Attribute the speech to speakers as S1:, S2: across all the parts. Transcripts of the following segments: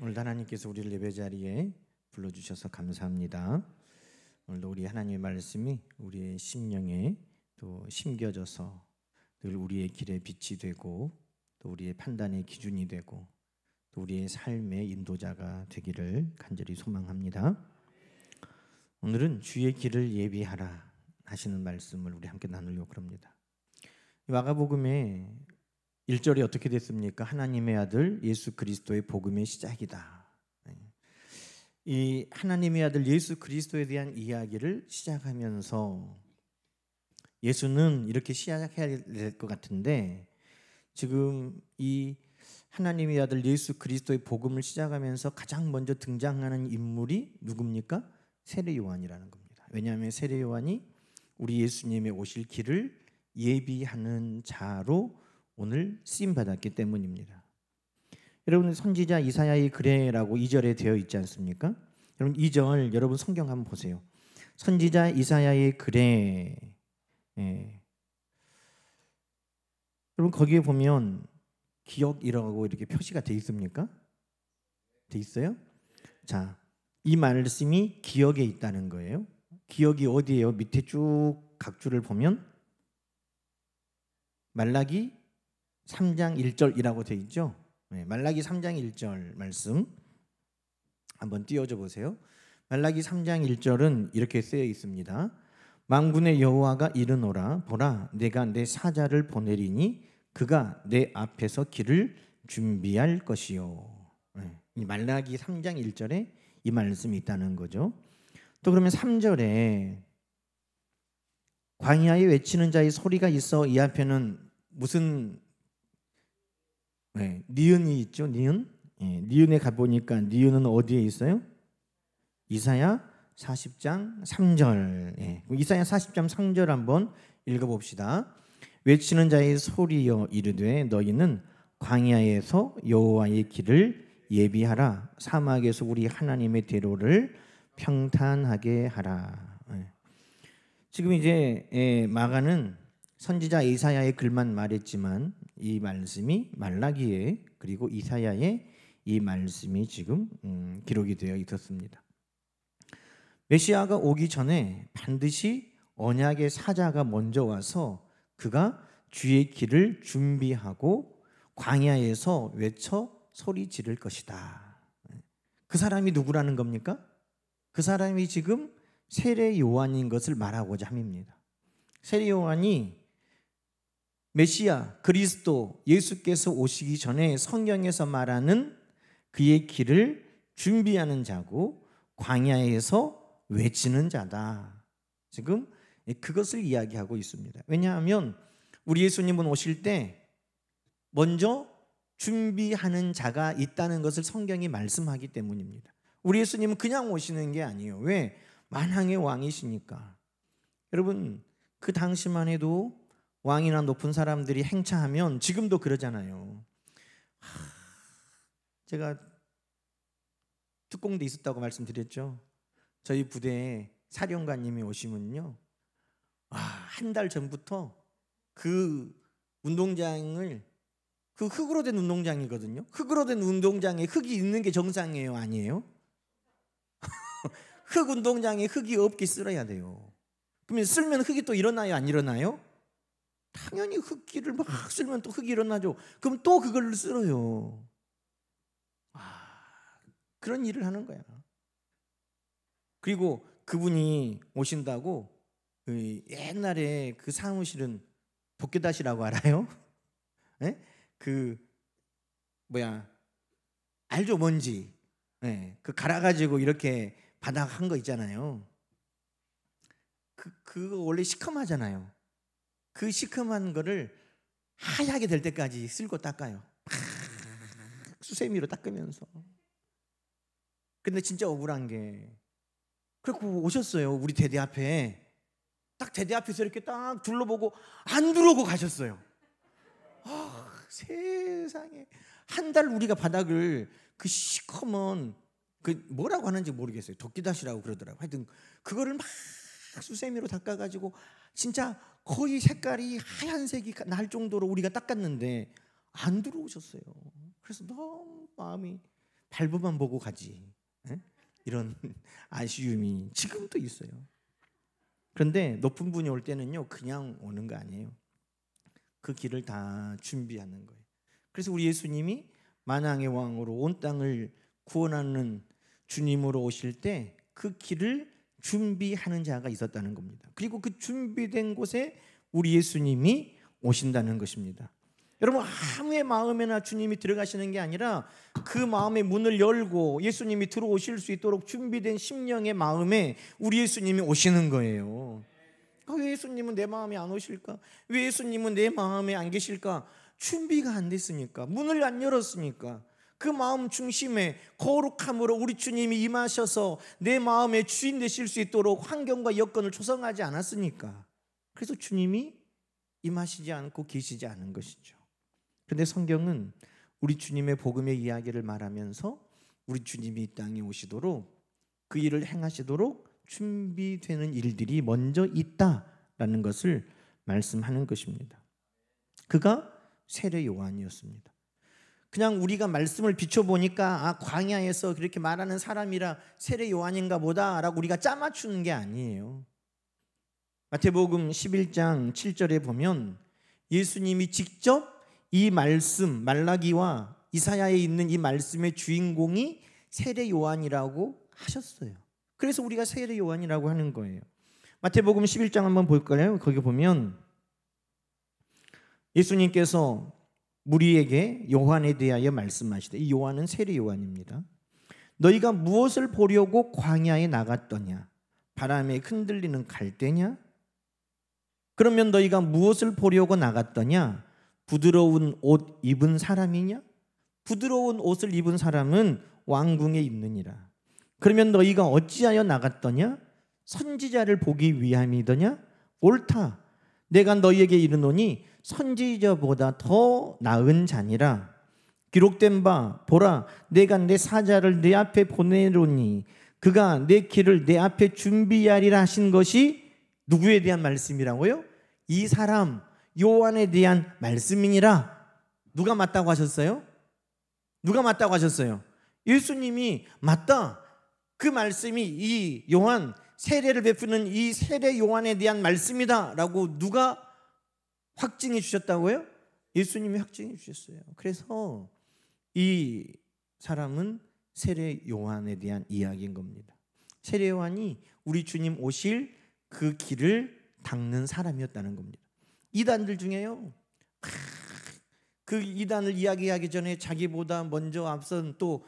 S1: 오늘 하나님께서 우리를 예배 자리에 불러주셔서 감사합니다. 오늘도 우리 하나님의 말씀이 우리의 심령에 또 심겨져서 늘 우리의 길의 빛이 되고 또 우리의 판단의 기준이 되고 또 우리의 삶의 인도자가 되기를 간절히 소망합니다. 오늘은 주의 길을 예비하라 하시는 말씀을 우리 함께 나누려고 합니다. 마가복음의 1절이 어떻게 됐습니까? 하나님의 아들 예수 그리스도의 복음의 시작이다. 이 하나님의 아들 예수 그리스도에 대한 이야기를 시작하면서 예수는 이렇게 시작해야 될 것 같은데 지금 이 하나님의 아들 예수 그리스도의 복음을 시작하면서 가장 먼저 등장하는 인물이 누굽니까? 세례 요한이라는 겁니다. 왜냐하면 세례 요한이 우리 예수님의 오실 길을 예비하는 자로 오늘 쓰임 받았기 때문입니다. 여러분 선지자 이사야의 글에라고 2절에 되어 있지 않습니까? 여러분 2절 여러분 성경 한번 보세요. 선지자 이사야의 글에 여러분 거기에 보면 기억이라고 이렇게 표시가 돼 있습니까? 돼 있어요? 자, 이 말씀이 기억에 있다는 거예요. 기억이 어디예요? 밑에 쭉 각줄을 보면 말라기 3장 1절이라고 되어 있죠. 말라기 3장 1절 말씀 한번 띄워줘 보세요. 말라기 3장 1절은 이렇게 쓰여 있습니다. 만군의 여호와가 이르노라 보라 내가 내 사자를 보내리니 그가 내 앞에서 길을 준비할 것이요. 이 말라기 3장 1절에 이 말씀이 있다는 거죠. 또 그러면 3절에 광야에 외치는 자의 소리가 있어 이 앞에는 무슨 니은이 있죠. 니은. 니은에 가보니까 니은은 어디에 있어요? 이사야 40장 3절. 이사야 40장 3절 한번 읽어봅시다. 외치는 자의 소리여 이르되 너희는 광야에서 여호와의 길을 예비하라 사막에서 우리 하나님의 대로를 평탄하게 하라. 지금 이제 마가는 선지자 이사야의 글만 말했지만 이 말씀이 말라기에 그리고 이사야의 이 말씀이 지금 기록이 되어 있었습니다. 메시아가 오기 전에 반드시 언약의 사자가 먼저 와서 그가 주의 길을 준비하고 광야에서 외쳐 소리 지를 것이다. 그 사람이 누구라는 겁니까? 그 사람이 지금 세례 요한인 것을 말하고자 함입니다. 세례 요한이 메시아 그리스도 예수께서 오시기 전에 성경에서 말하는 그의 길을 준비하는 자고 광야에서 외치는 자다. 지금 그것을 이야기하고 있습니다. 왜냐하면 우리 예수님은 오실 때 먼저 준비하는 자가 있다는 것을 성경이 말씀하기 때문입니다. 우리 예수님은 그냥 오시는 게 아니에요. 왜? 만왕의 왕이시니까. 여러분 그 당시만 해도 왕이나 높은 사람들이 행차하면 지금도 그러잖아요. 제가 특공대 있었다고 말씀드렸죠. 저희 부대에 사령관님이 오시면요, 한 달 전부터 그 운동장을 그 흙으로 된 운동장이거든요. 흙으로 된 운동장에 흙이 있는 게 정상이에요, 아니에요? 흙 운동장에 흙이 없게 쓸어야 돼요. 그러면 쓸면 흙이 또 일어나요, 안 일어나요? 당연히 흙기를 막 쓸면 또 흙이 일어나죠. 그럼 또 그걸 쓸어요. 그런 일을 하는 거야. 그리고 그분이 오신다고 옛날에 그 사무실은 도깨다시라고 알아요? 알죠 뭔지. 그 갈아가지고 이렇게 바닥 한 거 있잖아요. 그거 원래 시커하잖아요. 그 시커먼 거를 하얗게 될 때까지 쓸고 닦아요. 수세미로 닦으면서. 근데 진짜 억울한 게 그렇고 오셨어요. 우리 대대 앞에. 딱 대대 앞에서 이렇게 딱 둘러보고 안 들어오고 가셨어요. 세상에. 한 달 우리가 바닥을 그 시커먼 그 뭐라고 하는지 모르겠어요. 도끼다시라고 그러더라고요. 하여튼 그거를 막 수세미로 닦아가지고 진짜 거의 색깔이 하얀색이 날 정도로 우리가 닦았는데 안 들어오셨어요. 그래서 너무 마음이 발부만 보고 가지. 이런 아쉬움이 지금도 있어요. 그런데 높은 분이 올 때는요, 그냥 오는 거 아니에요. 그 길을 다 준비하는 거예요. 그래서 우리 예수님이 만왕의 왕으로 온 땅을 구원하는 주님으로 오실 때 그 길을 준비하는 자가 있었다는 겁니다. 그리고 그 준비된 곳에 우리 예수님이 오신다는 것입니다. 여러분, 아무의 마음에나 주님이 들어가시는 게 아니라 그 마음의 문을 열고 예수님이 들어오실 수 있도록 준비된 심령의 마음에 우리 예수님이 오시는 거예요. 왜 예수님은 내 마음에 안 오실까? 왜 예수님은 내 마음에 안 계실까? 준비가 안 됐으니까, 문을 안 열었으니까. 그 마음 중심에 거룩함으로 우리 주님이 임하셔서 내 마음의 주인 되실 수 있도록 환경과 여건을 조성하지 않았으니까. 그래서 주님이 임하시지 않고 계시지 않은 것이죠. 그런데 성경은 우리 주님의 복음의 이야기를 말하면서 우리 주님이 이 땅에 오시도록 그 일을 행하시도록 준비되는 일들이 먼저 있다라는 것을 말씀하는 것입니다. 그가 세례 요한이었습니다. 그냥 우리가 말씀을 비춰보니까 광야에서 그렇게 말하는 사람이라 세례 요한인가 보다라고 우리가 짜맞추는 게 아니에요. 마태복음 11장 7절에 보면 예수님이 직접 이 말씀, 말라기와 이사야에 있는 이 말씀의 주인공이 세례 요한이라고 하셨어요. 그래서 우리가 세례 요한이라고 하는 거예요. 마태복음 11장 한번 볼까요? 거기 보면 예수님께서 무리에게 요한에 대하여 말씀하시되, 이 요한은 세례 요한입니다. 너희가 무엇을 보려고 광야에 나갔더냐? 바람에 흔들리는 갈대냐? 그러면 너희가 무엇을 보려고 나갔더냐? 부드러운 옷 입은 사람이냐? 부드러운 옷을 입은 사람은 왕궁에 있느니라. 그러면 너희가 어찌하여 나갔더냐? 선지자를 보기 위함이더냐? 옳다. 내가 너희에게 이르노니 선지자보다 더 나은 자니라. 기록된 바 보라, 내가 내 사자를 내 앞에 보내노니 그가 내 길을 내 앞에 준비하리라 하신 것이 누구에 대한 말씀이라고요? 이 사람 요한에 대한 말씀이니라. 누가 맞다고 하셨어요? 누가 맞다고 하셨어요? 예수님이 맞다. 그 말씀이 이 요한, 세례를 베푸는 이 세례 요한에 대한 말씀이다 라고 누가 확증해 주셨다고요? 예수님이 확증해 주셨어요. 그래서 이 사람은 세례 요한에 대한 이야기인 겁니다. 세례 요한이 우리 주님 오실 그 길을 닦는 사람이었다는 겁니다. 이단들 중에요, 그 이단을 이야기하기 전에 자기보다 먼저 앞선, 또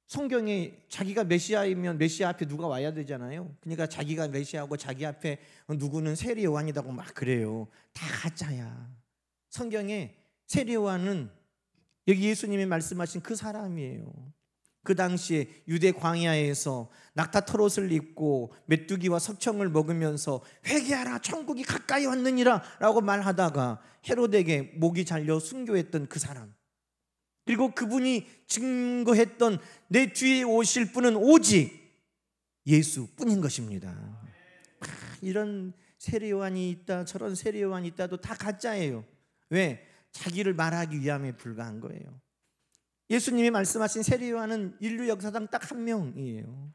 S1: 성경에 자기가 메시아이면 메시아 앞에 누가 와야 되잖아요. 그러니까 자기가 메시아고 자기 앞에 누구는 세례 요한이라고 막 그래요. 다 가짜야. 성경에 세례 요한은 여기 예수님이 말씀하신 그 사람이에요. 그 당시에 유대 광야에서 낙타 털옷을 입고 메뚜기와 석청을 먹으면서 회개하라, 천국이 가까이 왔느니라 라고 말하다가 헤롯에게 목이 잘려 순교했던 그 사람. 그리고 그분이 증거했던 내 뒤에 오실 분은 오직 예수뿐인 것입니다. 이런 세례 요한이 있다, 저런 세례 요한이 있다도 다 가짜예요. 왜? 자기를 말하기 위함에 불과한 거예요. 예수님이 말씀하신 세례 요한은 인류 역사상 딱 한 명이에요.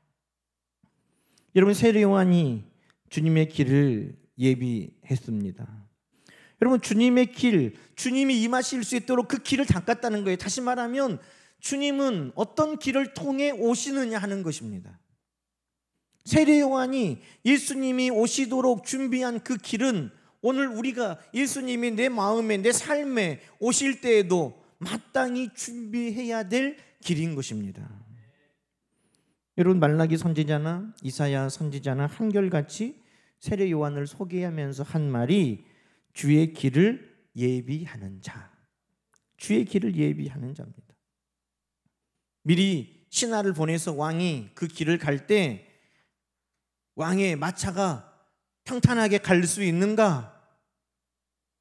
S1: 여러분, 세례 요한이 주님의 길을 예비했습니다. 여러분, 주님의 길, 주님이 임하실 수 있도록 그 길을 닦았다는 거예요. 다시 말하면 주님은 어떤 길을 통해 오시느냐 하는 것입니다. 세례 요한이 예수님이 오시도록 준비한 그 길은 오늘 우리가 예수님이 내 마음에, 내 삶에 오실 때에도 마땅히 준비해야 될 길인 것입니다. 여러분, 말라기 선지자나 이사야 선지자나 한결같이 세례 요한을 소개하면서 한 말이 주의 길을 예비하는 자, 주의 길을 예비하는 자입니다. 미리 신하를 보내서 왕이 그 길을 갈 때 왕의 마차가 평탄하게 갈 수 있는가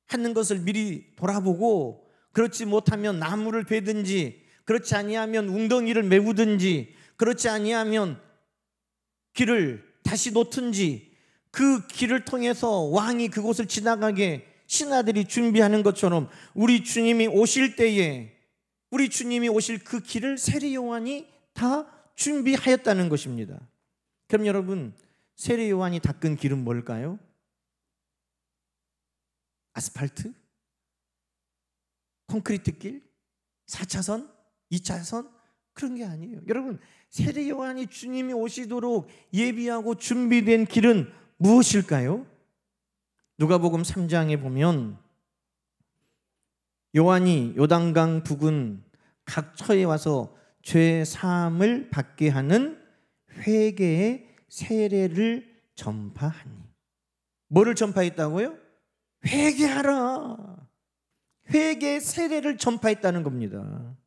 S1: 하는 것을 미리 돌아보고, 그렇지 못하면 나무를 베든지, 그렇지 아니하면 웅덩이를 메우든지, 그렇지 아니하면 길을 다시 놓든지, 그 길을 통해서 왕이 그곳을 지나가게 신하들이 준비하는 것처럼 우리 주님이 오실 때에 우리 주님이 오실 그 길을 세례 요한이 다 준비하였다는 것입니다. 그럼 여러분, 세례 요한이 닦은 길은 뭘까요? 아스팔트? 콘크리트 길? 4차선? 2차선? 그런 게 아니에요. 여러분, 세례 요한이 주님이 오시도록 예비하고 준비된 길은 무엇일까요? 누가복음 3장에 보면 요한이 요단강 부근 각 처에 와서 죄 사함을 받게 하는 회개의 세례를 전파하니. 뭐를 전파했다고요? 회개하라. 회개의 세례를 전파했다는 겁니다.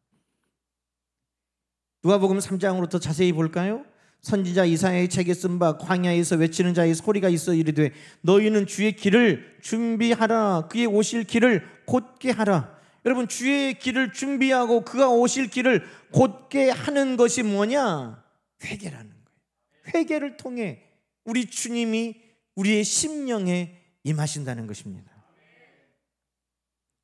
S1: 누가복음 3장으로 더 자세히 볼까요? 선지자 이사야의 책에 쓴 바 광야에서 외치는 자의 소리가 있어 이르되 너희는 주의 길을 준비하라. 그의 오실 길을 곧게 하라. 여러분, 주의 길을 준비하고 그가 오실 길을 곧게 하는 것이 뭐냐? 회개라는 거예요. 회개를 통해 우리 주님이 우리의 심령에 임하신다는 것입니다.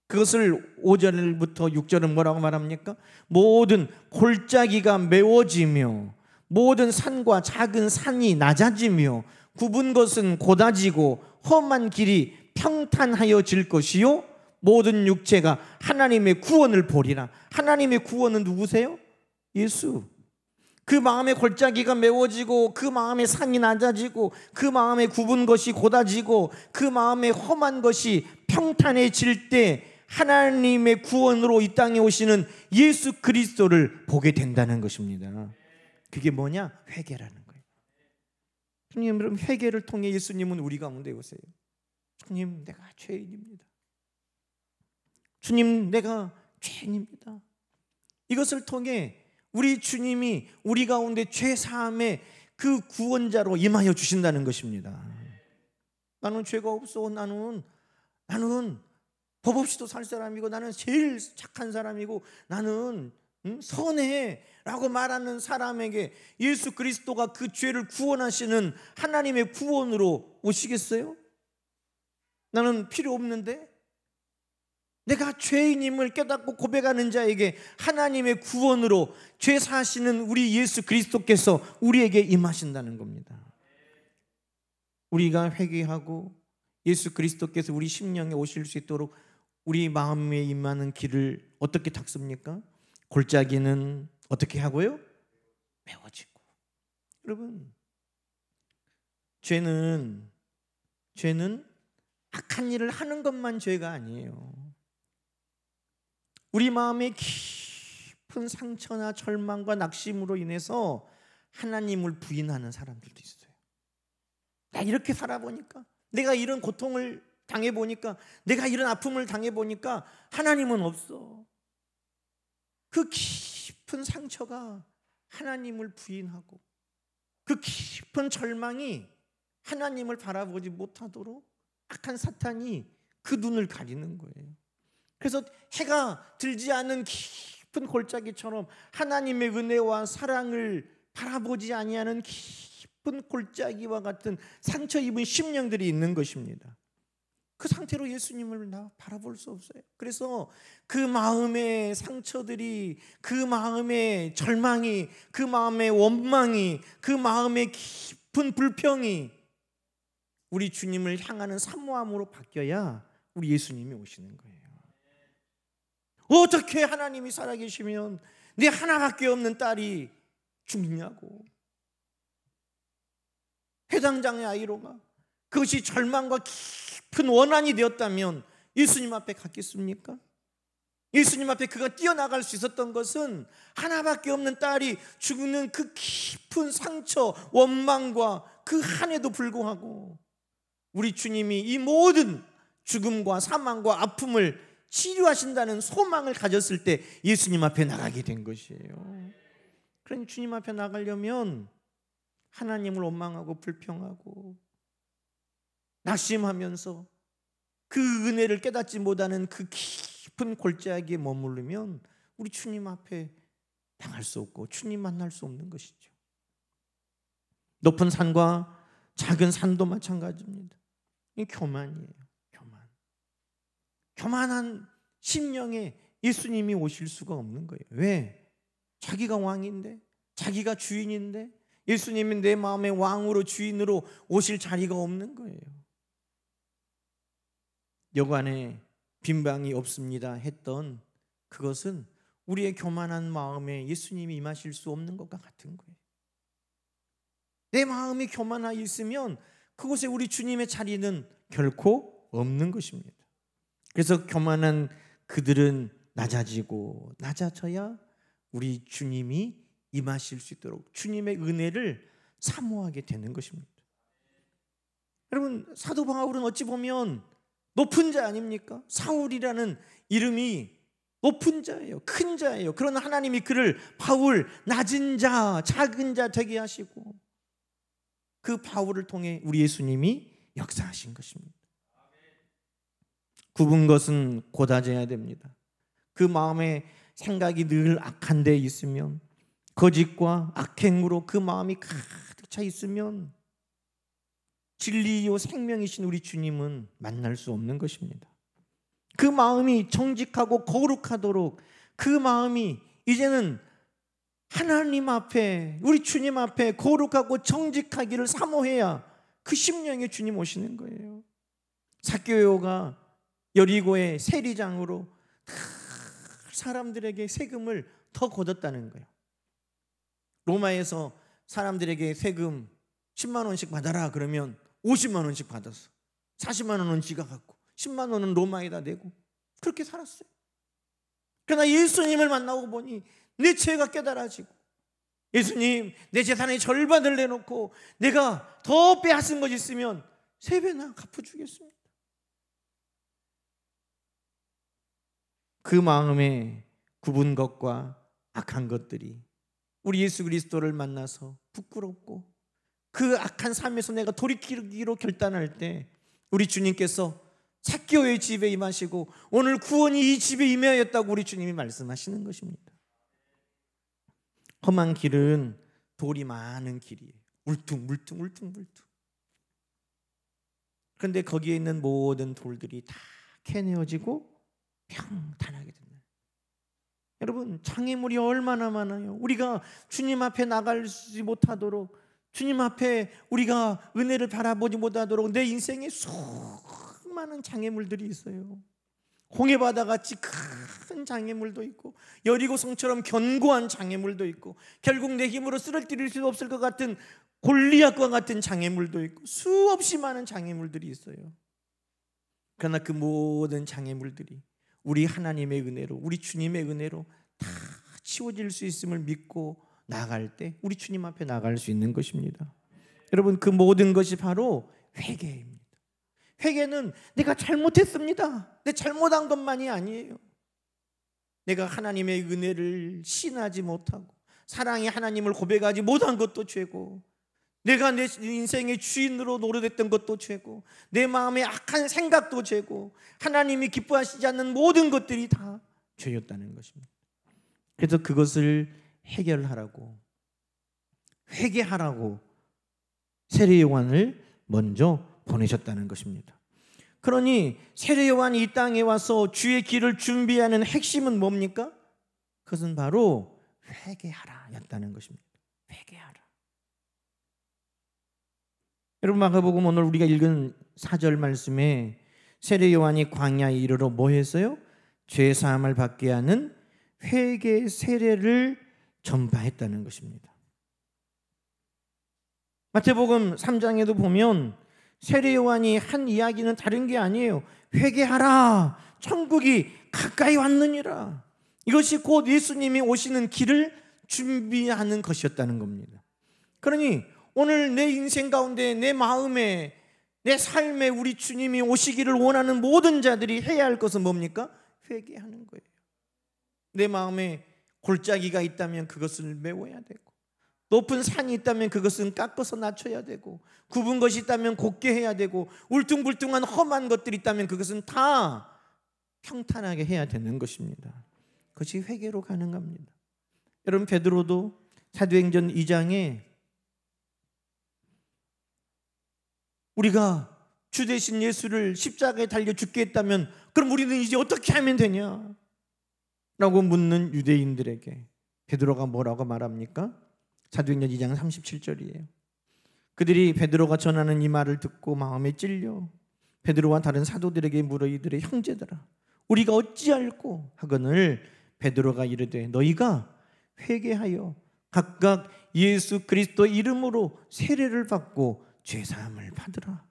S1: 그것을 5절부터 6절은 뭐라고 말합니까? 모든 골짜기가 메워지며 모든 산과 작은 산이 낮아지며 굽은 것은 곧아지고 험한 길이 평탄하여질 것이요 모든 육체가 하나님의 구원을 보리라. 하나님의 구원은 누구세요? 예수. 그 마음의 골짜기가 메워지고 그 마음의 산이 낮아지고 그 마음의 굽은 것이 곧아지고 그 마음의 험한 것이 평탄해질 때 하나님의 구원으로 이 땅에 오시는 예수 그리스도를 보게 된다는 것입니다. 그게 뭐냐? 회개라는 거예요. 주님, 여러분, 회개를 통해 예수님은 우리 가운데 오세요. 주님, 내가 죄인입니다. 주님, 내가 죄인입니다. 이것을 통해 우리 주님이 우리 가운데 죄 사함의 그 구원자로 임하여 주신다는 것입니다. 나는 죄가 없어. 나는 법 없이도 살 사람이고 나는 제일 착한 사람이고 나는 선해 라고 말하는 사람에게 예수 그리스도가 그 죄를 구원하시는 하나님의 구원으로 오시겠어요? 나는 필요 없는데? 내가 죄인임을 깨닫고 고백하는 자에게 하나님의 구원으로 죄 사시는 우리 예수 그리스도께서 우리에게 임하신다는 겁니다. 우리가 회개하고 예수 그리스도께서 우리 심령에 오실 수 있도록 우리 마음에 임하는 길을 어떻게 닦습니까? 골짜기는 어떻게 하고요? 메워지고. 여러분, 죄는 악한 일을 하는 것만 죄가 아니에요. 우리 마음에 깊은 상처나 절망과 낙심으로 인해서 하나님을 부인하는 사람들도 있어요. 나 이렇게 살아보니까, 내가 이런 고통을 당해보니까, 내가 이런 아픔을 당해보니까 하나님은 없어. 그 깊은 상처가 하나님을 부인하고 그 깊은 절망이 하나님을 바라보지 못하도록 악한 사탄이 그 눈을 가리는 거예요. 그래서 해가 들지 않은 깊은 골짜기처럼 하나님의 은혜와 사랑을 바라보지 아니하는 깊은 골짜기와 같은 상처 입은 심령들이 있는 것입니다. 그 상태로 예수님을 바라볼 수 없어요. 그래서 그 마음의 상처들이, 그 마음의 절망이, 그 마음의 원망이, 그 마음의 깊은 불평이 우리 주님을 향하는 사모함으로 바뀌어야 우리 예수님이 오시는 거예요. 어떻게 하나님이 살아계시면 내 하나밖에 없는 딸이 죽냐고. 회당장의 아이로가 그것이 절망과 깊은 원한이 되었다면 예수님 앞에 갔겠습니까? 예수님 앞에 그가 뛰어나갈 수 있었던 것은 하나밖에 없는 딸이 죽는 그 깊은 상처, 원망과 그 한에도 불구하고 우리 주님이 이 모든 죽음과 사망과 아픔을 치료하신다는 소망을 가졌을 때 예수님 앞에 나가게 된 것이에요. 그러니 주님 앞에 나가려면 하나님을 원망하고 불평하고 낙심하면서 그 은혜를 깨닫지 못하는 그 깊은 골짜기에 머무르면 우리 주님 앞에 나갈 수 없고 주님 만날 수 없는 것이죠. 높은 산과 작은 산도 마찬가지입니다. 이 교만이에요. 교만한 심령에 예수님이 오실 수가 없는 거예요. 왜? 자기가 왕인데, 자기가 주인인데 예수님이 내 마음의 왕으로, 주인으로 오실 자리가 없는 거예요. 여관에 빈방이 없습니다 했던 그것은 우리의 교만한 마음에 예수님이 임하실 수 없는 것과 같은 거예요. 내 마음이 교만하여 있으면 그곳에 우리 주님의 자리는 결코 없는 것입니다. 그래서 교만한 그들은 낮아져야 우리 주님이 임하실 수 있도록 주님의 은혜를 사모하게 되는 것입니다. 여러분, 사도 바울은 어찌 보면 높은 자 아닙니까? 사울이라는 이름이 높은 자예요. 큰 자예요. 그러나 하나님이 그를 바울, 낮은 자, 작은 자 되게 하시고 그 바울을 통해 우리 예수님이 역사하신 것입니다. 굽은 것은 고다져야 됩니다. 그 마음에 생각이 늘 악한 데 있으면, 거짓과 악행으로 그 마음이 가득 차 있으면 진리요 생명이신 우리 주님은 만날 수 없는 것입니다. 그 마음이 정직하고 거룩하도록, 그 마음이 이제는 하나님 앞에, 우리 주님 앞에 거룩하고 정직하기를 사모해야 그 심령에 주님 오시는 거예요. 삭개오가 여리고의 세리장으로 사람들에게 세금을 더 걷었다는 거예요. 로마에서 사람들에게 세금 10만 원씩 받아라 그러면 50만 원씩 받았어. 40만 원은 지가 갖고 10만 원은 로마에다 내고 그렇게 살았어요. 그러나 예수님을 만나고 보니 내 죄가 깨달아지고, 예수님, 내 재산의 절반을 내놓고 내가 더 빼앗은 것이 있으면 3배나 갚아주겠습니다. 그 마음에 굽은 것과 악한 것들이 우리 예수 그리스도를 만나서 부끄럽고 그 악한 삶에서 내가 돌이키기로 결단할 때 우리 주님께서 삭개오의 집에 임하시고 오늘 구원이 이 집에 임하였다고 우리 주님이 말씀하시는 것입니다. 험한 길은 돌이 많은 길이에요. 울퉁불퉁. 그런데 거기에 있는 모든 돌들이 다 캐내어지고 평탄하게 된다. 여러분, 장애물이 얼마나 많아요. 우리가 주님 앞에 나가지 못하도록, 주님 앞에 우리가 은혜를 바라보지 못하도록 내 인생에 수많은 장애물들이 있어요. 홍해바다같이 큰 장애물도 있고, 여리고성처럼 견고한 장애물도 있고, 결국 내 힘으로 쓰러뜨릴 수 없을 것 같은 골리앗과 같은 장애물도 있고, 수없이 많은 장애물들이 있어요. 그러나 그 모든 장애물들이 우리 하나님의 은혜로, 우리 주님의 은혜로 다 치워질 수 있음을 믿고 나갈 때 우리 주님 앞에 나갈 수 있는 것입니다. 여러분, 그 모든 것이 바로 회개입니다. 회개는 내가 잘못했습니다, 내 잘못한 것만이 아니에요. 내가 하나님의 은혜를 신하지 못하고 사랑의 하나님을 고백하지 못한 것도 죄고, 내가 내 인생의 주인으로 노릇했던 것도 죄고, 내 마음의 악한 생각도 죄고, 하나님이 기뻐하시지 않는 모든 것들이 다 죄였다는 것입니다. 그래서 그것을 해결하라고, 회개하라고 세례 요한을 먼저 보내셨다는 것입니다. 그러니 세례 요한이 이 땅에 와서 주의 길을 준비하는 핵심은 뭡니까? 그것은 바로 회개하라 였다는 것입니다. 회개하라. 여러분, 마가복음 오늘 우리가 읽은 4절 말씀에 세례 요한이 광야에 이르러 뭐 했어요? 죄 사함을 받게 하는 회개 세례를 전파했다는 것입니다. 마태복음 3장에도 보면 세례 요한이 한 이야기는 다른 게 아니에요. 회개하라, 천국이 가까이 왔느니라. 이것이 곧 예수님이 오시는 길을 준비하는 것이었다는 겁니다. 그러니 오늘 내 인생 가운데, 내 마음에, 내 삶에 우리 주님이 오시기를 원하는 모든 자들이 해야 할 것은 뭡니까? 회개하는 거예요. 내 마음에 골짜기가 있다면 그것을 메워야 되고, 높은 산이 있다면 그것은 깎아서 낮춰야 되고, 굽은 것이 있다면 곱게 해야 되고, 울퉁불퉁한 험한 것들이 있다면 그것은 다 평탄하게 해야 되는 것입니다. 그것이 회개로 가능합니다. 여러분, 베드로도 사도행전 2장에 우리가 주 대신 예수를 십자가에 달려 죽게 했다면 그럼 우리는 이제 어떻게 하면 되냐? 라고 묻는 유대인들에게 베드로가 뭐라고 말합니까? 사도행전 2장 37절이에요. 그들이 베드로가 전하는 이 말을 듣고 마음에 찔려 베드로와 다른 사도들에게 물어 이르되 형제들아 우리가 어찌할꼬 하거늘 베드로가 이르되 너희가 회개하여 각각 예수 그리스도 이름으로 세례를 받고 죄사함을 받으라.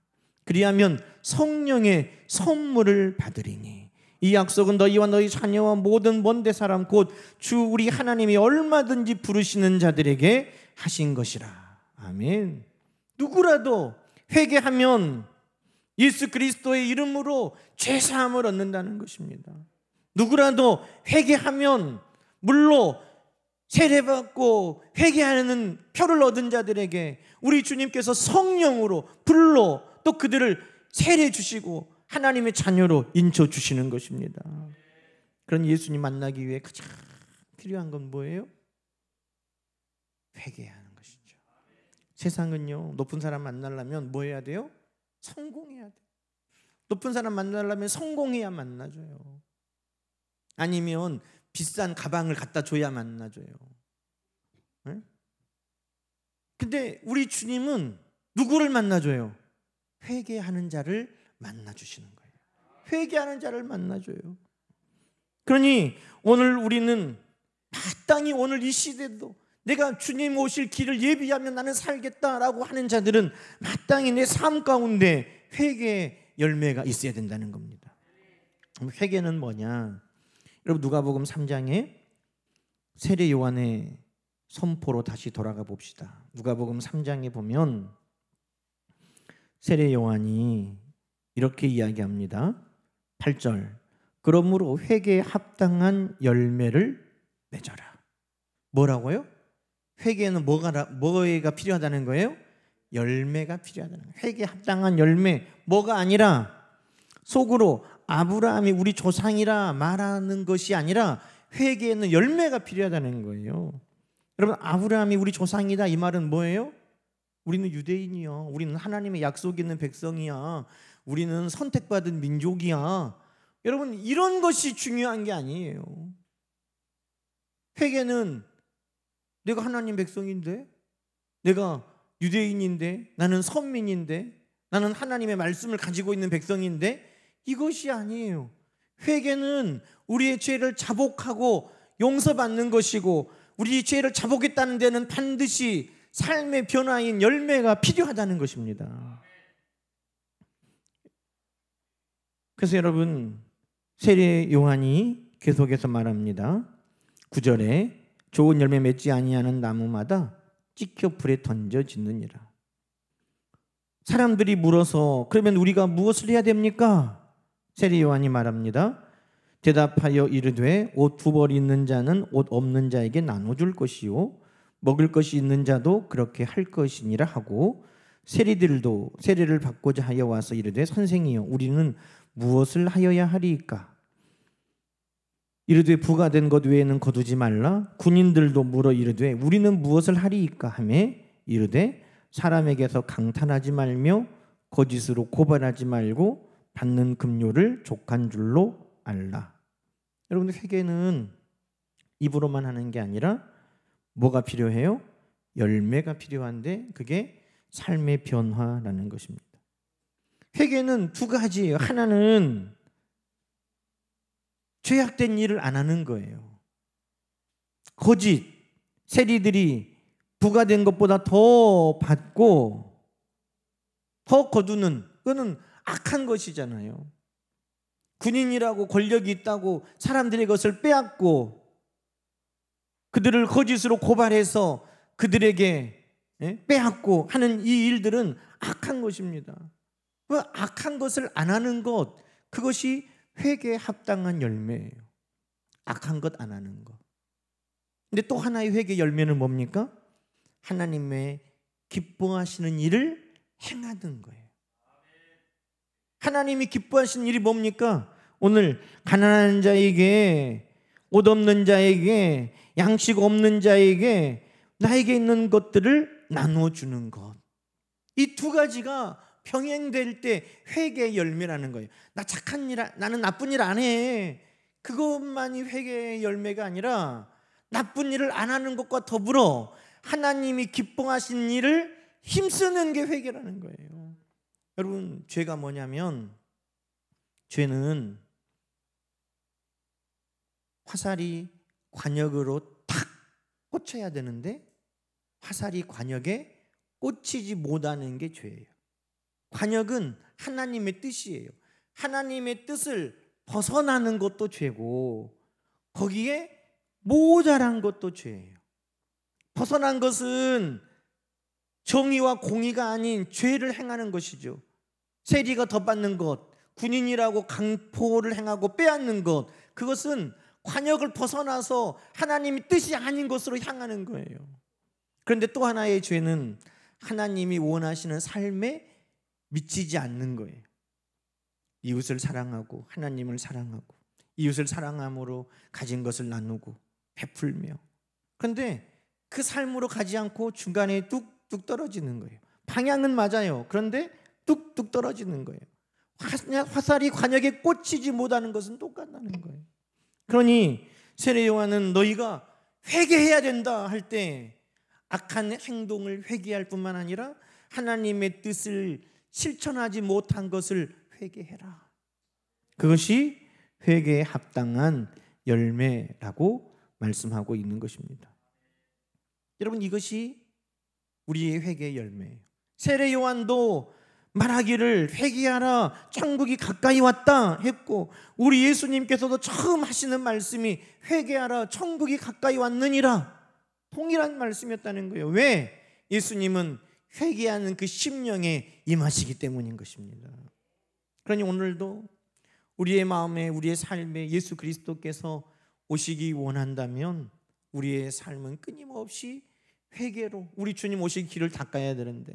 S1: 그리하면 성령의 선물을 받으리니 이 약속은 너희와 너희 자녀와 모든 먼데 사람 곧 주 우리 하나님이 얼마든지 부르시는 자들에게 하신 것이라. 아멘. 누구라도 회개하면 예수 그리스도의 이름으로 죄사함을 얻는다는 것입니다. 누구라도 회개하면 물로 세례받고 회개하는 표를 얻은 자들에게 우리 주님께서 성령으로 불로 또 그들을 세례 주시고 하나님의 자녀로 인쳐 주시는 것입니다. 그런 예수님 만나기 위해 가장 필요한 건 뭐예요? 회개하는 것이죠. 세상은요, 높은 사람 만나려면 뭐 해야 돼요? 성공해야 돼요. 높은 사람 만나려면 성공해야 만나줘요. 아니면 비싼 가방을 갖다 줘야 만나줘요. 네? 근데 우리 주님은 누구를 만나줘요? 회개하는 자를 만나주시는 거예요. 회개하는 자를 만나줘요. 그러니 오늘 우리는 마땅히 오늘 이 시대도 내가 주님 오실 길을 예비하면 나는 살겠다라고 하는 자들은 마땅히 내 삶 가운데 회개의 열매가 있어야 된다는 겁니다. 회개는 뭐냐? 여러분 누가복음 3장에 세례 요한의 선포로 다시 돌아가 봅시다. 누가복음 3장에 보면 세례 요한이 이렇게 이야기합니다. 8절 그러므로 회개에 합당한 열매를 맺어라. 뭐라고요? 회개는 뭐가 필요하다는 거예요? 열매가 필요하다는 거예요. 회개에 합당한 열매, 뭐가 아니라 속으로 아브라함이 우리 조상이라 말하는 것이 아니라 회개에는 열매가 필요하다는 거예요. 여러분 아브라함이 우리 조상이다 이 말은 뭐예요? 우리는 유대인이야. 우리는 하나님의 약속 있는 백성이야. 우리는 선택받은 민족이야. 여러분 이런 것이 중요한 게 아니에요. 회개는 내가 하나님 백성인데, 내가 유대인인데, 나는 선민인데, 나는 하나님의 말씀을 가지고 있는 백성인데, 이것이 아니에요. 회개는 우리의 죄를 자복하고 용서받는 것이고, 우리 죄를 자복했다는 데는 반드시 삶의 변화인 열매가 필요하다는 것입니다. 그래서 여러분 세례 요한이 계속해서 말합니다. 9절에 좋은 열매 맺지 아니하는 나무마다 찍혀 불에 던져지느니라. 사람들이 물어서 그러면 우리가 무엇을 해야 됩니까? 세례 요한이 말합니다. 대답하여 이르되 옷 두 벌 있는 자는 옷 없는 자에게 나눠줄 것이요 먹을 것이 있는 자도 그렇게 할 것이니라 하고 세리들도 세례를 받고자 하여 와서 이르되 선생이여 우리는 무엇을 하여야 하리이까? 이르되 부가 된 것 외에는 거두지 말라. 군인들도 물어 이르되 우리는 무엇을 하리이까 하매 이르되 사람에게서 강탈하지 말며 거짓으로 고발하지 말고 받는 급료를 족한 줄로 알라. 여러분들 회개는 입으로만 하는 게 아니라 뭐가 필요해요? 열매가 필요한데 그게 삶의 변화라는 것입니다. 회개는 두 가지예요. 하나는 죄악된 일을 안 하는 거예요. 거짓, 세리들이 부가 된 것보다 더 받고 더 거두는 그거는 악한 것이잖아요. 군인이라고 권력이 있다고 사람들의 것을 빼앗고 그들을 거짓으로 고발해서 그들에게 빼앗고 하는 이 일들은 악한 것입니다. 그 악한 것을 안 하는 것, 그것이 회개에 합당한 열매예요. 악한 것 안 하는 것. 근데 또 하나의 회개 열매는 뭡니까? 하나님의 기뻐하시는 일을 행하는 거예요. 하나님이 기뻐하시는 일이 뭡니까? 오늘 가난한 자에게, 옷 없는 자에게, 양식 없는 자에게 나에게 있는 것들을 나눠주는 것. 이 두 가지가 병행될 때 회개의 열매라는 거예요. 나 착한 일, 나는 나쁜 일 안 해. 그것만이 회개의 열매가 아니라 나쁜 일을 안 하는 것과 더불어 하나님이 기뻐하신 일을 힘쓰는 게 회개라는 거예요. 여러분, 죄가 뭐냐면, 죄는 화살이 관역으로 탁 꽂혀야 되는데 화살이 관역에 꽂히지 못하는 게 죄예요. 관역은 하나님의 뜻이에요. 하나님의 뜻을 벗어나는 것도 죄고, 거기에 모자란 것도 죄예요. 벗어난 것은 정의와 공의가 아닌 죄를 행하는 것이죠. 세리가 덧받는 것, 군인이라고 강포를 행하고 빼앗는 것, 그것은 관역을 벗어나서 하나님의 뜻이 아닌 것으로 향하는 거예요. 그런데 또 하나의 죄는 하나님이 원하시는 삶에 미치지 않는 거예요. 이웃을 사랑하고 하나님을 사랑하고 이웃을 사랑함으로 가진 것을 나누고 베풀며, 그런데 그 삶으로 가지 않고 중간에 뚝뚝 떨어지는 거예요. 방향은 맞아요. 그런데 뚝뚝 떨어지는 거예요. 화살이 관역에 꽂히지 못하는 것은 똑같다는 거예요. 그러니 세례 요한은 너희가 회개해야 된다 할 때 악한 행동을 회개할 뿐만 아니라 하나님의 뜻을 실천하지 못한 것을 회개해라. 그것이 회개에 합당한 열매라고 말씀하고 있는 것입니다. 여러분, 이것이 우리의 회개의 열매예요. 세례 요한도 말하기를 회개하라, 천국이 가까이 왔다 했고, 우리 예수님께서도 처음 하시는 말씀이 회개하라, 천국이 가까이 왔느니라, 동일한 말씀이었다는 거예요. 왜? 예수님은 회개하는 그 심령에 임하시기 때문인 것입니다. 그러니 오늘도 우리의 마음에, 우리의 삶에 예수 그리스도께서 오시기 원한다면 우리의 삶은 끊임없이 회개로 우리 주님 오실 길을 닦아야 되는데,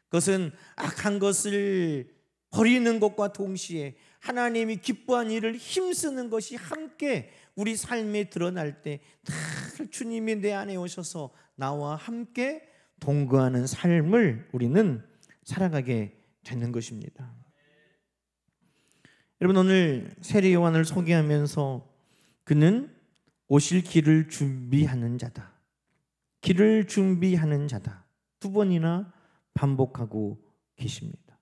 S1: 그것은 악한 것을 버리는 것과 동시에 하나님이 기뻐한 일을 힘쓰는 것이 함께 우리 삶에 드러날 때 늘 주님이 내 안에 오셔서 나와 함께 동거하는 삶을 우리는 살아가게 되는 것입니다. 여러분, 오늘 세례 요한을 소개하면서 그는 오실 길을 준비하는 자다, 길을 준비하는 자다, 두 번이나 반복하고 계십니다.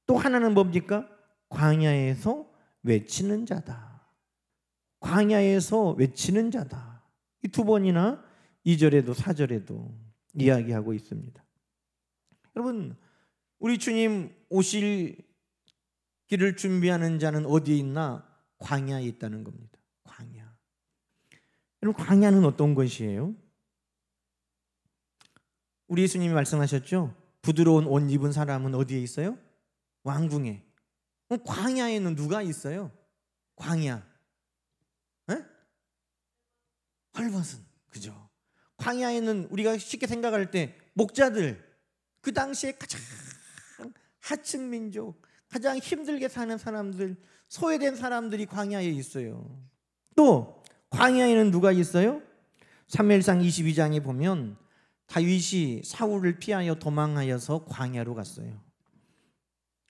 S1: 또 하나는 뭡니까? 광야에서 외치는 자다, 광야에서 외치는 자다. 이 두 번이나 2절에도 4절에도 이야기하고 있습니다. 여러분, 우리 주님 오실 길을 준비하는 자는 어디에 있나? 광야에 있다는 겁니다. 광야. 여러분, 광야는 어떤 것이에요? 우리 예수님이 말씀하셨죠? 부드러운 옷 입은 사람은 어디에 있어요? 왕궁에. 광야에는 누가 있어요? 광야. 에? 헐벗은. 그죠? 광야에는 우리가 쉽게 생각할 때 목자들, 그 당시에 가장 하층 민족, 가장 힘들게 사는 사람들, 소외된 사람들이 광야에 있어요. 또 광야에는 누가 있어요? 사무엘상 22장에 보면 다윗이 사울을 피하여 도망하여서 광야로 갔어요.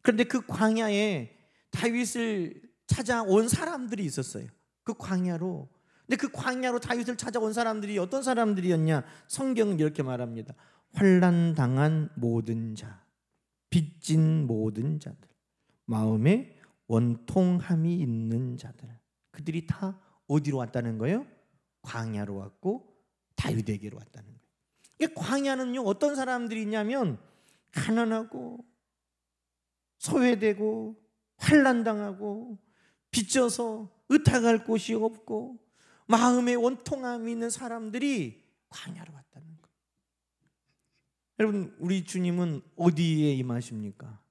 S1: 그런데 그 광야에 다윗을 찾아온 사람들이 있었어요. 그 광야로. 근데 그 광야로 다윗을 찾아온 사람들이 어떤 사람들이었냐? 성경은 이렇게 말합니다. 환난 당한 모든 자, 빚진 모든 자들, 마음에 원통함이 있는 자들, 그들이 다 어디로 왔다는 거예요? 광야로 왔고 다윗에게로 왔다는 거예요. 이 광야는요, 어떤 사람들이 있냐면 가난하고 소외되고 환난당하고 빚져서 의탁할 곳이 없고 마음에 원통함이 있는 사람들이 광야로 왔다는 거예요. 여러분, 우리 주님은 어디에 임하십니까?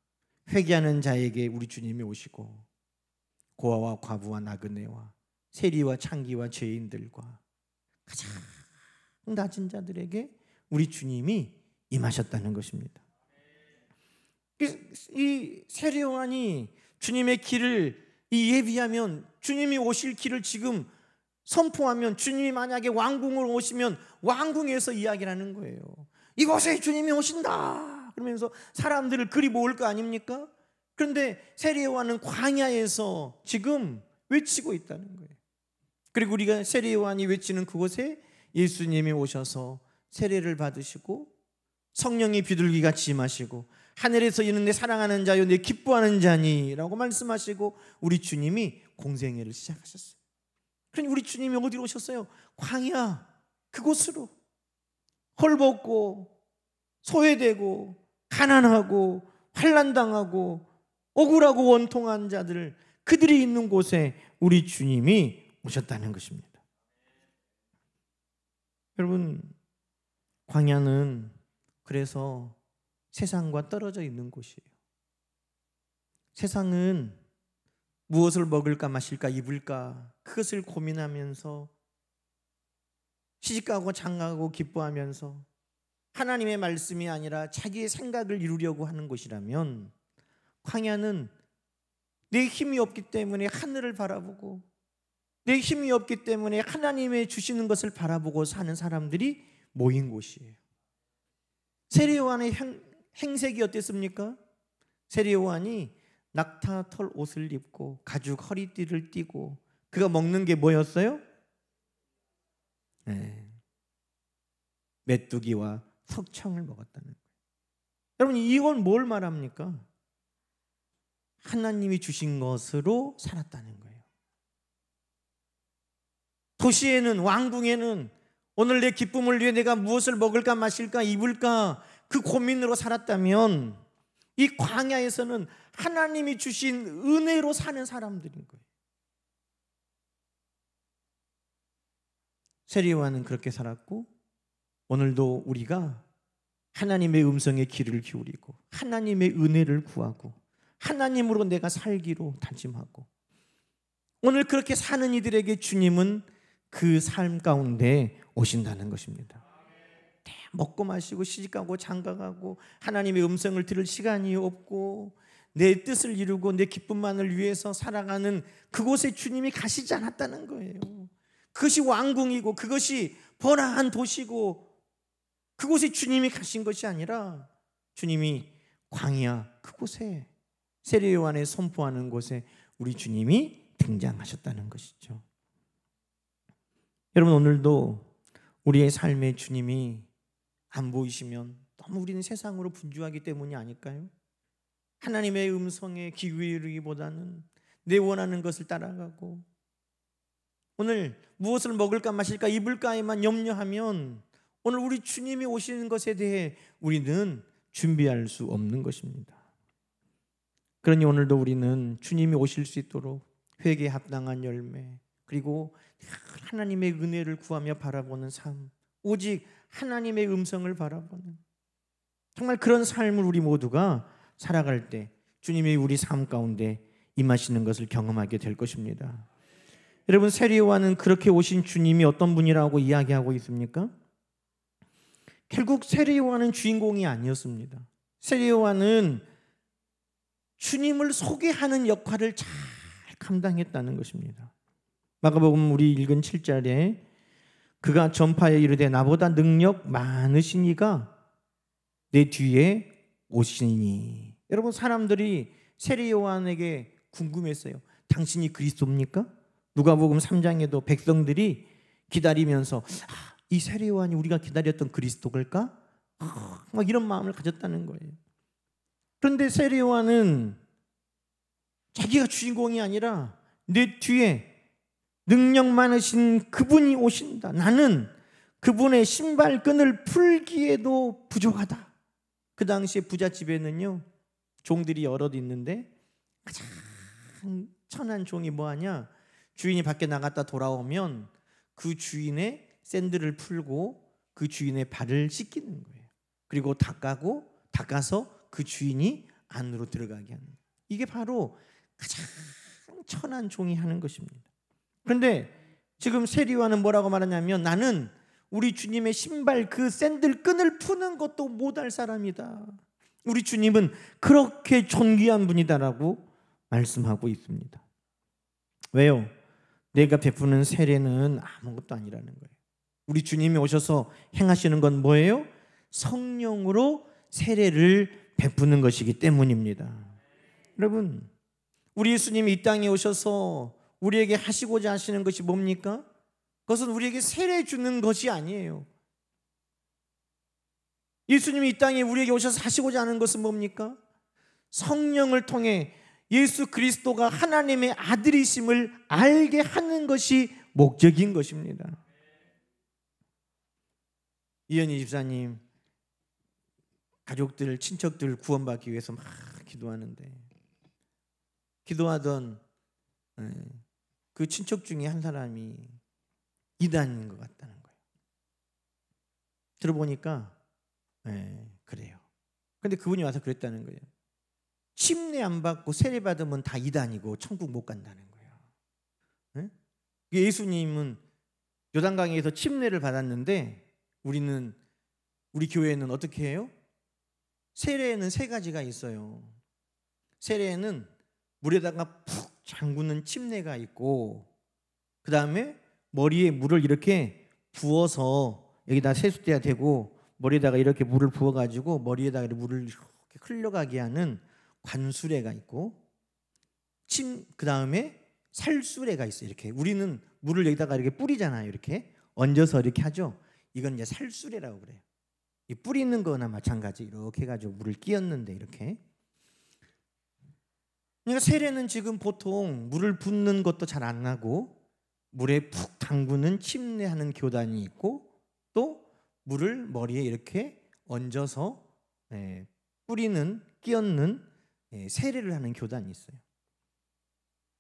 S1: 회개하는 자에게 우리 주님이 오시고, 고아와 과부와 나그네와 세리와 창기와 죄인들과 가장 낮은 자들에게 우리 주님이 임하셨다는 것입니다. 이 세례 요한이 주님의 길을 예비하면, 주님이 오실 길을 지금 선포하면, 주님이 만약에 왕궁으로 오시면 왕궁에서 이야기를 하는 거예요. 이곳에 주님이 오신다 그러면서 사람들을 그리 모을 거 아닙니까? 그런데 세례 요한은 광야에서 지금 외치고 있다는 거예요. 그리고 우리가 세례요한이 외치는 그곳에 예수님이 오셔서 세례를 받으시고 성령이 비둘기같이 임하시고 하늘에서 이는 내 사랑하는 자요 내 기뻐하는 자니 라고 말씀하시고 우리 주님이 공생애를 시작하셨어요. 그러니 우리 주님이 어디로 오셨어요? 광야 그곳으로. 헐벗고 소외되고 가난하고 환난당하고 억울하고 원통한 자들, 그들이 있는 곳에 우리 주님이 오셨다는 것입니다. 여러분, 광야는 그래서 세상과 떨어져 있는 곳이에요. 세상은 무엇을 먹을까 마실까 입을까 그것을 고민하면서 시집가고 장가고 기뻐하면서 하나님의 말씀이 아니라 자기의 생각을 이루려고 하는 곳이라면, 광야는 내 힘이 없기 때문에 하늘을 바라보고 내 힘이 없기 때문에 하나님의 주시는 것을 바라보고 사는 사람들이 모인 곳이에요. 세례요한의 행색이 어땠습니까? 세례요한이 낙타털 옷을 입고 가죽 허리띠를 띠고 그가 먹는 게 뭐였어요? 메뚜기와 석청을 먹었다는 거예요. 여러분, 이건 뭘 말합니까? 하나님이 주신 것으로 살았다는 거예요. 도시에는, 왕궁에는 오늘 내 기쁨을 위해 내가 무엇을 먹을까 마실까 입을까 그 고민으로 살았다면, 이 광야에서는 하나님이 주신 은혜로 사는 사람들인 거예요. 세례요한은 그렇게 살았고, 오늘도 우리가 하나님의 음성에 귀를 기울이고 하나님의 은혜를 구하고 하나님으로 내가 살기로 다짐하고, 오늘 그렇게 사는 이들에게 주님은 그 삶 가운데 오신다는 것입니다. 먹고 마시고 시집가고 장가가고 하나님의 음성을 들을 시간이 없고 내 뜻을 이루고 내 기쁨만을 위해서 살아가는 그곳에 주님이 가시지 않았다는 거예요. 그것이 왕궁이고 그것이 번화한 도시고 그곳에 주님이 가신 것이 아니라 주님이 광야 그곳에, 세례요한의 선포하는 곳에 우리 주님이 등장하셨다는 것이죠. 여러분, 오늘도 우리의 삶에 주님이 안 보이시면 너무 우리는 세상으로 분주하기 때문이 아닐까요? 하나님의 음성에 귀 기울이기보다는 내 원하는 것을 따라가고 오늘 무엇을 먹을까 마실까 입을까에만 염려하면 오늘 우리 주님이 오시는 것에 대해 우리는 준비할 수 없는 것입니다. 그러니 오늘도 우리는 주님이 오실 수 있도록 회개에 합당한 열매, 그리고 하나님의 은혜를 구하며 바라보는 삶, 오직 하나님의 음성을 바라보는 정말 그런 삶을 우리 모두가 살아갈 때 주님이 우리 삶 가운데 임하시는 것을 경험하게 될 것입니다. 여러분, 세례요한은 그렇게 오신 주님이 어떤 분이라고 이야기하고 있습니까? 결국 세례요한은 주인공이 아니었습니다. 세례요한은 주님을 소개하는 역할을 잘 감당했다는 것입니다. 마가복음 우리 읽은 7절에 그가 전파에 이르되 나보다 능력 많으신 이가 내 뒤에 오시니. 여러분, 사람들이 세례요한에게 궁금했어요. 당신이 그리스도입니까? 누가복음 3장에도 백성들이 기다리면서 이 세례요한이 우리가 기다렸던 그리스도일까? 막 이런 마음을 가졌다는 거예요. 그런데 세례요한은 자기가 주인공이 아니라 내 뒤에 능력 많으신 그분이 오신다. 나는 그분의 신발끈을 풀기에도 부족하다. 그 당시에 부잣집에는요, 종들이 여럿 있는데 가장 천한 종이 뭐하냐? 주인이 밖에 나갔다 돌아오면 그 주인의 샌들을 풀고 그 주인의 발을 씻기는 거예요. 그리고 닦아서 그 주인이 안으로 들어가게 하는 거예요. 이게 바로 가장 천한 종이 하는 것입니다. 그런데 지금 세례요한은 뭐라고 말하냐면 나는 우리 주님의 신발 그 샌들 끈을 푸는 것도 못할 사람이다. 우리 주님은 그렇게 존귀한 분이다라고 말씀하고 있습니다. 왜요? 내가 베푸는 세례는 아무것도 아니라는 거예요. 우리 주님이 오셔서 행하시는 건 뭐예요? 성령으로 세례를 베푸는 것이기 때문입니다. 여러분, 우리 예수님이 이 땅에 오셔서 우리에게 하시고자 하시는 것이 뭡니까? 그것은 우리에게 세례 주는 것이 아니에요. 예수님이 이 땅에 우리에게 오셔서 하시고자 하는 것은 뭡니까? 성령을 통해 예수 그리스도가 하나님의 아들이심을 알게 하는 것이 목적인 것입니다. 이현희 집사님 가족들, 친척들 구원받기 위해서 막 기도하는데, 기도하던 그 친척 중에 한 사람이 이단인 것 같다는 거예요. 들어보니까 그래요. 근데 그분이 와서 그랬다는 거예요. 침례 안 받고 세례 받으면 다 이단이고 천국 못 간다는 거예요. 예수님은 요단강에서 침례를 받았는데 우리 교회는 어떻게 해요? 세례에는 3가지가 있어요. 세례에는 물에다가 푹 잠그는 침례가 있고, 그 다음에 머리에 물을 이렇게 부어서 여기다 세숫대야 되고 머리에다가 이렇게 물을 부어가지고 머리에다가 물을 이렇게 흘러가게 하는 관수례가 있고, 그 다음에 살수례가 있어요. 이렇게 우리는 물을 여기다가 이렇게 뿌리잖아요. 이렇게 얹어서 이렇게 하죠. 이건 이제 살수례라고 그래요. 이 뿌리는 거나 마찬가지. 이렇게 해가지고 물을 끼얹는데 이렇게. 그러니까 세례는 지금 보통 물을 붓는 것도 잘 안 하고 물에 푹 담그는 침례하는 교단이 있고, 또 물을 머리에 이렇게 얹어서 뿌리는, 끼얹는 세례를 하는 교단이 있어요.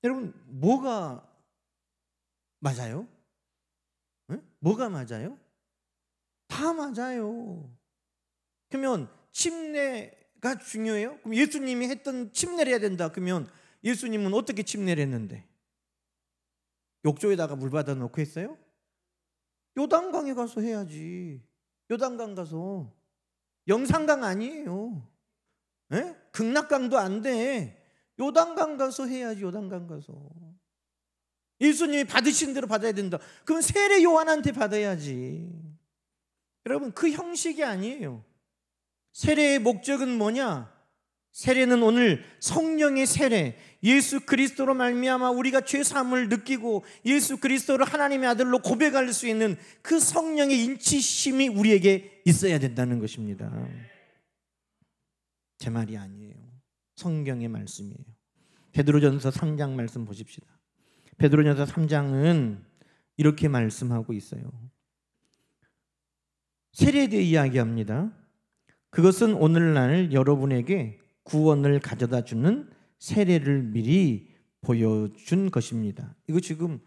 S1: 여러분, 뭐가 맞아요? 뭐가 맞아요? 다 맞아요. 그러면 침례가 중요해요? 그럼 예수님이 했던 침례를 해야 된다. 그러면 예수님은 어떻게 침례를 했는데? 욕조에다가 물 받아 놓고 했어요? 요단강에 가서 해야지. 요단강 가서. 영산강 아니에요. 극락강도 안 돼. 요단강 가서 해야지. 요단강 가서. 예수님이 받으신 대로 받아야 된다. 그럼 세례 요한한테 받아야지. 여러분, 그 형식이 아니에요. 세례의 목적은 뭐냐? 세례는 오늘 성령의 세례, 예수 그리스도로 말미암아 우리가 죄 사함을 느끼고 예수 그리스도를 하나님의 아들로 고백할 수 있는 그 성령의 인치심이 우리에게 있어야 된다는 것입니다. 제 말이 아니에요. 성경의 말씀이에요. 베드로전서 3장 말씀 보십시다. 베드로전서 3장은 이렇게 말씀하고 있어요. 세례에 대해 이야기합니다. 그것은 오늘날 여러분에게 구원을 가져다 주는 세례를 미리 보여준 것입니다. 이거 지금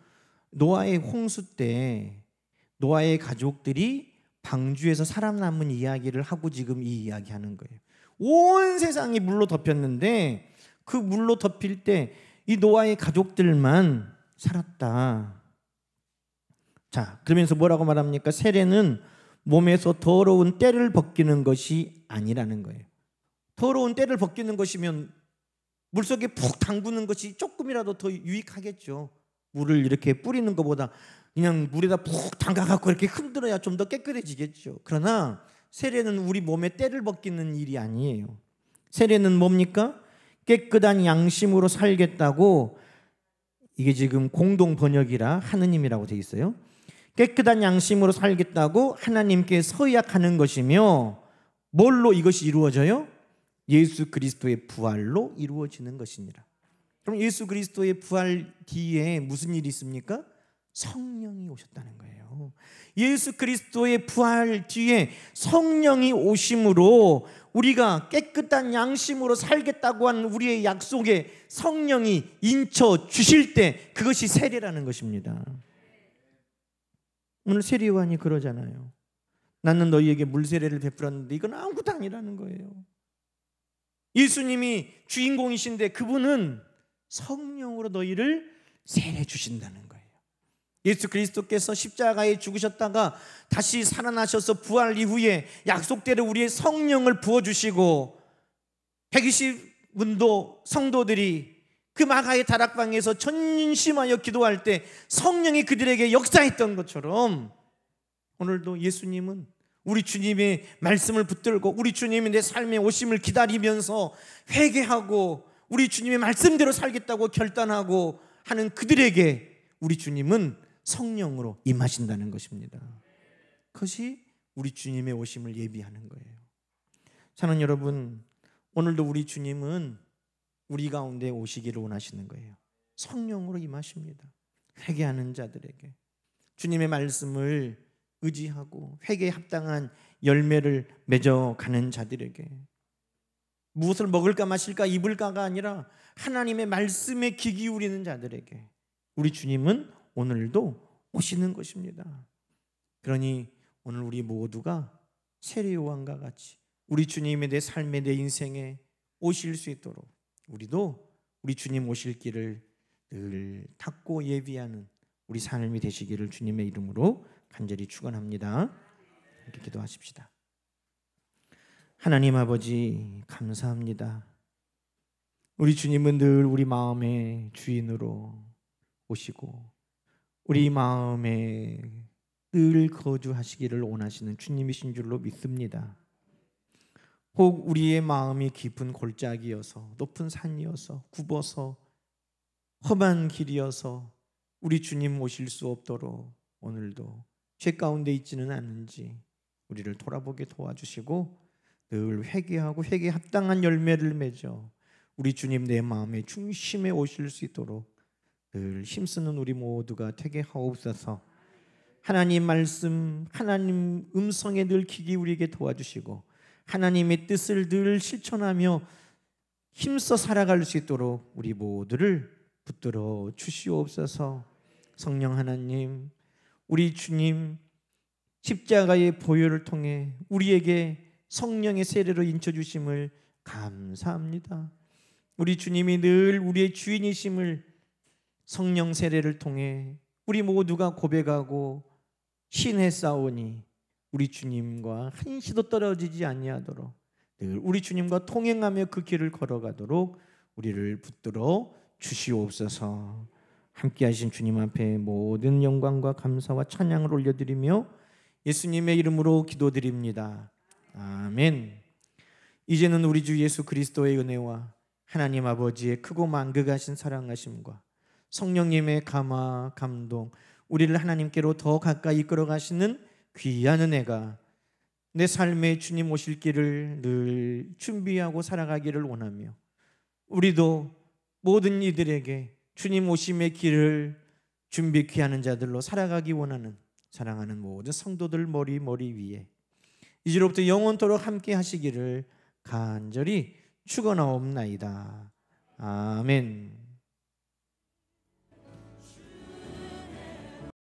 S1: 노아의 홍수 때 노아의 가족들이 방주에서 살아남은 이야기를 하고 지금 이 이야기하는 거예요. 온 세상이 물로 덮였는데 그 물로 덮일 때 이 노아의 가족들만 살았다. 자, 그러면서 뭐라고 말합니까? 세례는 몸에서 더러운 때를 벗기는 것이 아니라는 거예요. 더러운 때를 벗기는 것이면 물속에 푹 담그는 것이 조금이라도 더 유익하겠죠. 물을 이렇게 뿌리는 것보다 그냥 물에다 푹 담가갖고 이렇게 흔들어야 좀 더 깨끗해지겠죠. 그러나 세례는 우리 몸에 때를 벗기는 일이 아니에요. 세례는 뭡니까? 깨끗한 양심으로 살겠다고, 이게 지금 공동 번역이라 하느님이라고 되어 있어요. 깨끗한 양심으로 살겠다고 하나님께 서약하는 것이며, 뭘로 이것이 이루어져요? 예수 그리스도의 부활로 이루어지는 것입니다. 그럼 예수 그리스도의 부활 뒤에 무슨 일이 있습니까? 성령이 오셨다는 거예요. 예수 그리스도의 부활 뒤에 성령이 오심으로 우리가 깨끗한 양심으로 살겠다고 한 우리의 약속에 성령이 인쳐 주실 때 그것이 세례라는 것입니다. 오늘 세례 요한이 그러잖아요. 나는 너희에게 물세례를 베풀었는데 이건 아무것도 아니라는 거예요. 예수님이 주인공이신데 그분은 성령으로 너희를 세례 주신다는 거예요. 예수 그리스도께서 십자가에 죽으셨다가 다시 살아나셔서 부활 이후에 약속대로 우리의 성령을 부어주시고 120문도 성도들이 그 마가의 다락방에서 전심하여 기도할 때 성령이 그들에게 역사했던 것처럼 오늘도 예수님은 우리 주님의 말씀을 붙들고 우리 주님이 내 삶에 오심을 기다리면서 회개하고 우리 주님의 말씀대로 살겠다고 결단하고 하는 그들에게 우리 주님은 성령으로 임하신다는 것입니다. 그것이 우리 주님의 오심을 예비하는 거예요. 사랑하는 여러분, 오늘도 우리 주님은 우리 가운데 오시기를 원하시는 거예요. 성령으로 임하십니다. 회개하는 자들에게, 주님의 말씀을 의지하고 회개에 합당한 열매를 맺어가는 자들에게, 무엇을 먹을까 마실까 입을까가 아니라 하나님의 말씀에 귀 기울이는 자들에게 우리 주님은 오늘도 오시는 것입니다. 그러니 오늘 우리 모두가 세례 요한과 같이 우리 주님의 내 삶에, 내 인생에 오실 수 있도록 우리도 우리 주님 오실 길을 늘 닫고 예비하는 우리 삶이 되시기를 주님의 이름으로 간절히 축원합니다. 이렇게 기도하십시다. 하나님 아버지, 감사합니다. 우리 주님은 늘 우리 마음의 주인으로 오시고 우리 마음에 늘 거주하시기를 원하시는 주님이신 줄로 믿습니다. 혹 우리의 마음이 깊은 골짜기여서, 높은 산이어서, 굽어서 험한 길이어서 우리 주님 오실 수 없도록 오늘도 죄 가운데 있지는 않은지 우리를 돌아보게 도와주시고 늘 회개하고 회개에 합당한 열매를 맺어 우리 주님 내 마음의 중심에 오실 수 있도록 늘 힘쓰는 우리 모두가 되게 하옵소서. 하나님 말씀, 하나님 음성에 늘 귀 기울이게 도와주시고 하나님의 뜻을 늘 실천하며 힘써 살아갈 수 있도록 우리 모두를 붙들어 주시옵소서. 성령 하나님, 우리 주님 십자가의 보혈을 통해 우리에게 성령의 세례로 인쳐주심을 감사합니다. 우리 주님이 늘 우리의 주인이심을 성령 세례를 통해 우리 모두가 고백하고 신했사오니 우리 주님과 한시도 떨어지지 아니하도록 늘 우리 주님과 통행하며 그 길을 걸어가도록 우리를 붙들어 주시옵소서. 함께 하신 주님 앞에 모든 영광과 감사와 찬양을 올려드리며 예수님의 이름으로 기도드립니다. 아멘. 이제는 우리 주 예수 그리스도의 은혜와 하나님 아버지의 크고 만극하신 사랑하심과 성령님의 감화 감동, 우리를 하나님께로 더 가까이 이끌어 가시는 귀한 은혜가 내 삶에 주님 오실 길을 늘 준비하고 살아가기를 원하며 우리도 모든 이들에게 주님 오심의 길을 준비케 하는 자들로 살아가기 원하는 사랑하는 모든 성도들 머리 위에 이제로부터 영원토록 함께 하시기를 간절히 축원하옵나이다. 아멘.